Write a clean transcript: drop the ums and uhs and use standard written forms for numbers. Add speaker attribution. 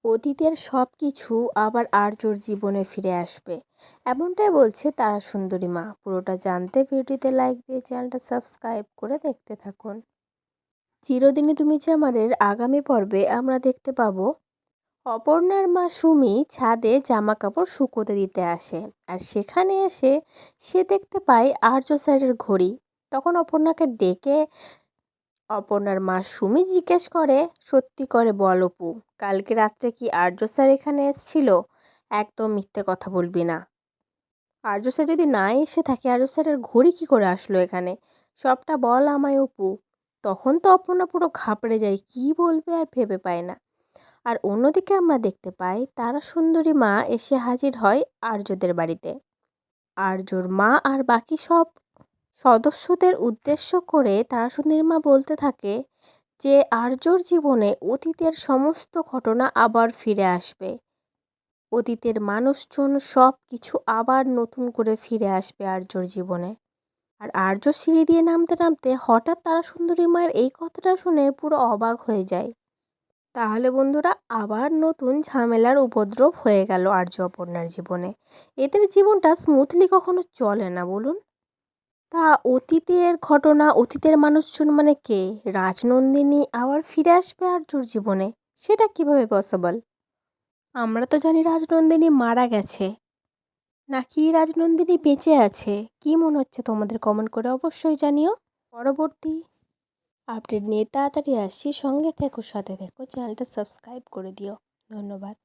Speaker 1: অতীতের সব কিছু আবার আর্যর জীবনে ফিরে আসবে, এমনটাই বলছে তারা সুন্দরী মা। পুরোটা জানতে ভিডিওতে লাইক দিয়ে চ্যানেলটা সাবস্ক্রাইব করে দেখতে থাকুন। চিরদিনই তুমি যে আমারের আগামী পর্বে আমরা দেখতে পাবো অপর্ণার মা সুমি ছাদে জামা কাপড় শুকোতে দিতে আসে। আর সেখানে এসে সে দেখতে পায় আর্য স্যারের ঘড়ি। তখন অপর্ণার মা সুমি জিজ্ঞেস করে, সত্যি করে বল অপু, কালকে রাত্রে কি আর্য স্যার এখানে এসেছিল? একদম মিথ্যে কথা বলবি না। আর্য স্যার যদি না এসে থাকে, আর্য স্যারের ঘড়ি কি করে আসলো এখানে? সবটা বল আমায় অপু। তখন তো অপর্ণা পুরো ঘাবড়ে যায়, কি বলবে আর ভেবে পায় না। আর অন্যদিকে আমরা দেখতে পাই তারা সুন্দরী মা এসে হাজির হয় আর্যদের বাড়িতে। আর্যর মা আর বাকি সব সদস্যদের উদ্দেশ্য করে তারা সুন্দরী মা বলতে থাকে যে আর্যর জীবনে অতীতের সমস্ত ঘটনা আবার ফিরে আসবে। অতীতের মানুষজন সব কিছু আবার নতুন করে ফিরে আসবে আর্যর জীবনে। আর আর্য সিঁড়ি দিয়ে নামতে নামতে হঠাৎ তারা সুন্দরী মায়ের এই কথাটা শুনে পুরো অবাক হয়ে যায়। তাহলে বন্ধুরা, আবার নতুন ঝামেলার উপদ্রব হয়ে গেল আর্য অপর্ণার জীবনে। এদের জীবনটা স্মুথলি কখনো চলে না, বলুন। তা অতীতের ঘটনা, অতীতের মানুষজন মানে কে? রাজনন্দিনী আবার ফিরে আসবে আর্যর জীবনে? সেটা কিভাবে পসিবল? আমরা তো জানি রাজনন্দিনী মারা গেছে, নাকি রাজনন্দিনী বেঁচে আছে। কি মনে হচ্ছে তোমাদের? কমেন্ট করে অবশ্যই জানিও। পরবর্তী আপডেট নিয়ে তাড়াতাড়ি আসছি, সঙ্গে থেকো, সাথে থেকো, চ্যানেলটা সাবস্ক্রাইব করে দিও। ধন্যবাদ।